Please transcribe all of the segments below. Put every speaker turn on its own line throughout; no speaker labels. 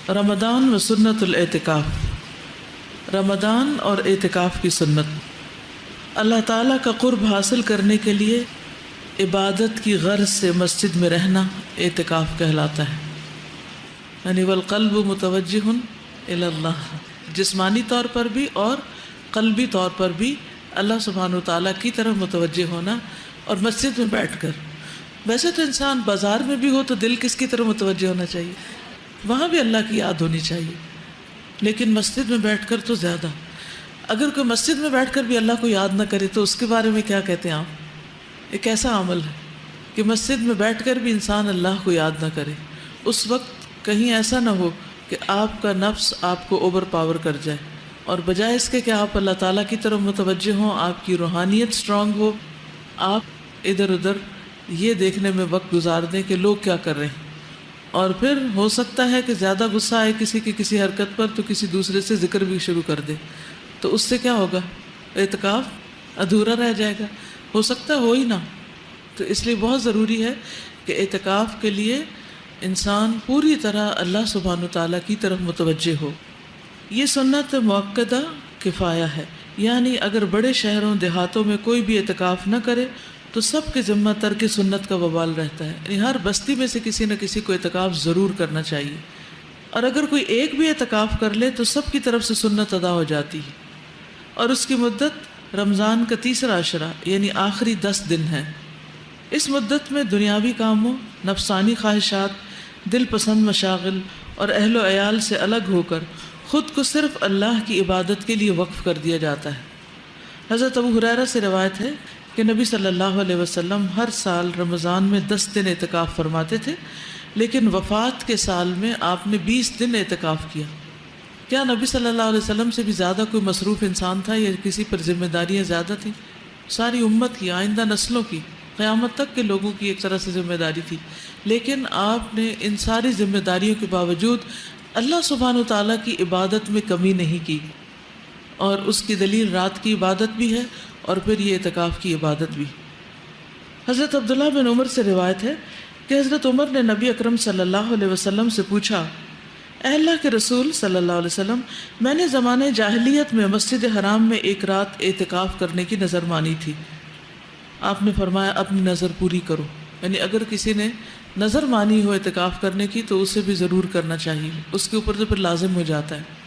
رمضان و سنت الاعتکاف، رمضان اور اعتکاف کی سنت۔ اللہ تعالیٰ کا قرب حاصل کرنے کے لیے عبادت کی غرض سے مسجد میں رہنا اعتکاف کہلاتا ہے۔ یعنی والقلب متوجہ الی اللہ، جسمانی طور پر بھی اور قلبی طور پر بھی اللہ سبحانہ وتعالیٰ کی طرف متوجہ ہونا، اور مسجد میں بیٹھ کر۔ ویسے تو انسان بازار میں بھی ہو تو دل کس کی طرف متوجہ ہونا چاہیے؟ وہاں بھی اللہ کی یاد ہونی چاہیے، لیکن مسجد میں بیٹھ کر تو زیادہ۔ اگر کوئی مسجد میں بیٹھ کر بھی اللہ کو یاد نہ کرے تو اس کے بارے میں کیا کہتے ہیں آپ؟ ایک ایسا عمل ہے کہ مسجد میں بیٹھ کر بھی انسان اللہ کو یاد نہ کرے، اس وقت کہیں ایسا نہ ہو کہ آپ کا نفس آپ کو اوور پاور کر جائے، اور بجائے اس کے کہ آپ اللہ تعالیٰ کی طرف متوجہ ہوں، آپ کی روحانیت سٹرونگ ہو، آپ ادھر ادھر یہ دیکھنے میں وقت گزار دیں کہ لوگ کیا کر رہے ہیں۔ اور پھر ہو سکتا ہے کہ زیادہ غصہ آئے کسی کی کسی حرکت پر تو کسی دوسرے سے ذکر بھی شروع کر دے، تو اس سے کیا ہوگا؟ اعتکاف ادھورا رہ جائے گا، ہو سکتا ہے ہو ہی نہ۔ تو اس لیے بہت ضروری ہے کہ اعتکاف کے لیے انسان پوری طرح اللہ سبحانہ وتعالیٰ کی طرف متوجہ ہو۔ یہ سنت مؤکدہ کفایہ ہے، یعنی اگر بڑے شہروں دیہاتوں میں کوئی بھی اعتکاف نہ کرے تو سب کے ذمہ ترک سنت کا وبال رہتا ہے، یعنی ہر بستی میں سے کسی نہ کسی کو اعتکاف ضرور کرنا چاہیے، اور اگر کوئی ایک بھی اعتکاف کر لے تو سب کی طرف سے سنت ادا ہو جاتی ہے۔ اور اس کی مدت رمضان کا تیسرا عشرہ یعنی آخری 10 دن ہے۔ اس مدت میں دنیاوی کاموں، نفسانی خواہشات، دل پسند مشاغل اور اہل و عیال سے الگ ہو کر خود کو صرف اللہ کی عبادت کے لیے وقف کر دیا جاتا ہے۔ حضرت ابو ہریرہ سے روایت ہے کہ نبی صلی اللہ علیہ وسلم ہر سال رمضان میں 10 دن اعتکاف فرماتے تھے، لیکن وفات کے سال میں آپ نے 20 دن اعتکاف کیا۔ کیا نبی صلی اللہ علیہ وسلم سے بھی زیادہ کوئی مصروف انسان تھا یا کسی پر ذمہ داریاں زیادہ تھیں؟ ساری امت کی، آئندہ نسلوں کی، قیامت تک کے لوگوں کی ایک طرح سے ذمہ داری تھی، لیکن آپ نے ان ساری ذمہ داریوں کے باوجود اللہ سبحانہ وتعالیٰ کی عبادت میں کمی نہیں کی، اور اس کی دلیل رات کی عبادت بھی ہے اور پھر یہ اعتکاف کی عبادت بھی۔ حضرت عبداللہ بن عمر سے روایت ہے کہ حضرت عمر نے نبی اکرم صلی اللہ علیہ وسلم سے پوچھا، اے اللہ کے رسول صلی اللہ علیہ وسلم، میں نے زمانے جاہلیت میں مسجد حرام میں ایک رات اعتکاف کرنے کی نظر مانی تھی۔ آپ نے فرمایا اپنی نظر پوری کرو، یعنی اگر کسی نے نظر مانی ہو اعتکاف کرنے کی تو اسے بھی ضرور کرنا چاہیے، اس کے اوپر تو پھر لازم ہو جاتا ہے۔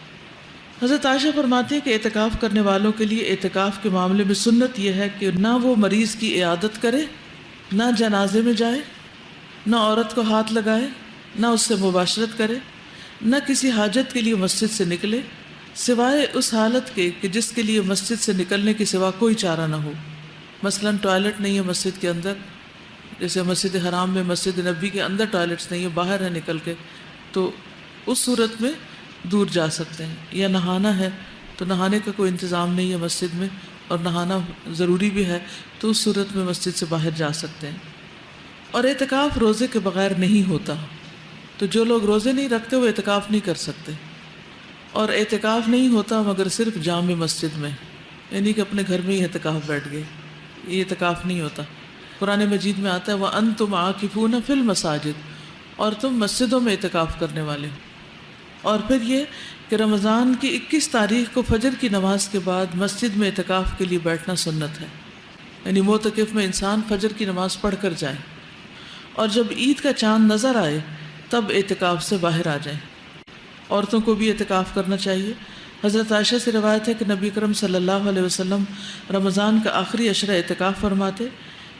حضرت عائشہ فرماتی ہیں کہ اعتکاف کرنے والوں کے لیے اعتکاف کے معاملے میں سنت یہ ہے کہ نہ وہ مریض کی عیادت کرے، نہ جنازے میں جائے، نہ عورت کو ہاتھ لگائے، نہ اس سے مباشرت کرے، نہ کسی حاجت کے لیے مسجد سے نکلے سوائے اس حالت کے کہ جس کے لیے مسجد سے نکلنے کے سوا کوئی چارہ نہ ہو۔ مثلا ٹوائلٹ نہیں ہے مسجد کے اندر، جیسے مسجد حرام میں مسجد نبی کے اندر ٹوائلٹس نہیں ہے، باہر ہے نکل کے، تو اس صورت میں دور جا سکتے ہیں۔ یا نہانا ہے تو نہانے کا کوئی انتظام نہیں ہے مسجد میں، اور نہانا ضروری بھی ہے تو اس صورت میں مسجد سے باہر جا سکتے ہیں۔ اور اعتکاف روزے کے بغیر نہیں ہوتا، تو جو لوگ روزے نہیں رکھتے وہ اعتکاف نہیں کر سکتے، اور اعتکاف نہیں ہوتا مگر صرف جامع مسجد میں، یعنی کہ اپنے گھر میں ہی اعتکاف بیٹھ گئے، یہ اعتکاف نہیں ہوتا۔ قرآن مجید میں آتا ہے وَأَنْتُمْ عَاكِفُونَ فِي الْمَسَاجِدِ، اور تم مسجدوں میں اعتکاف کرنے والے ہو۔ اور پھر یہ کہ رمضان کی 21 تاریخ کو فجر کی نماز کے بعد مسجد میں اعتکاف کے لیے بیٹھنا سنت ہے، یعنی معتکف میں انسان فجر کی نماز پڑھ کر جائے، اور جب عید کا چاند نظر آئے تب اعتکاف سے باہر آ جائیں۔ عورتوں کو بھی اعتکاف کرنا چاہیے۔ حضرت عائشہ سے روایت ہے کہ نبی کرم صلی اللہ علیہ وسلم رمضان کا آخری عشرہ اعتکاف فرماتے،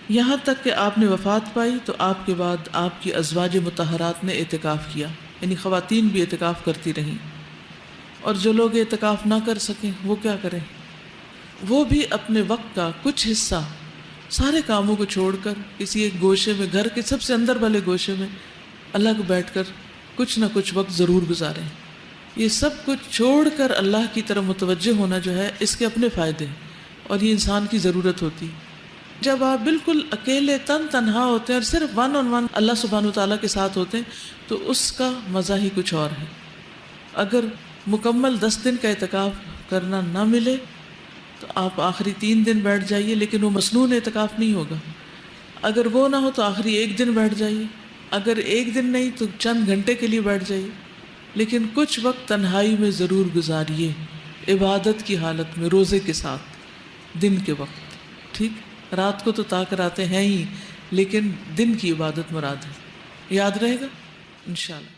یہاں تک کہ آپ نے وفات پائی تو آپ کے بعد آپ کی ازواج مطہرات نے اعتکاف کیا، یعنی خواتین بھی اعتکاف کرتی رہیں۔ اور جو لوگ اعتکاف نہ کر سکیں وہ کیا کریں؟ وہ بھی اپنے وقت کا کچھ حصہ سارے کاموں کو چھوڑ کر کسی ایک گوشے میں، گھر کے سب سے اندر والے گوشے میں الگ بیٹھ کر کچھ نہ کچھ وقت ضرور گزاریں۔ یہ سب کچھ چھوڑ کر اللہ کی طرف متوجہ ہونا جو ہے اس کے اپنے فائدے ہیں، اور یہ انسان کی ضرورت ہوتی۔ جب آپ بالکل اکیلے تنہا ہوتے ہیں اور صرف ون آن ون اللہ سبحانہ وتعالیٰ کے ساتھ ہوتے ہیں تو اس کا مزہ ہی کچھ اور ہے۔ اگر مکمل 10 دن کا اعتکاف کرنا نہ ملے تو آپ آخری 3 دن بیٹھ جائیے، لیکن وہ مسنون اعتکاف نہیں ہوگا۔ اگر وہ نہ ہو تو آخری 1 دن بیٹھ جائیے، اگر 1 دن نہیں تو چند گھنٹے کے لیے بیٹھ جائیے، لیکن کچھ وقت تنہائی میں ضرور گزاریے، عبادت کی حالت میں، روزے کے ساتھ، دن کے وقت، ٹھیک؟ رات کو تو طاق راتیں ہیں ہی، لیکن دن کی عبادت مراد ہے۔ یاد رہے گا انشاءاللہ۔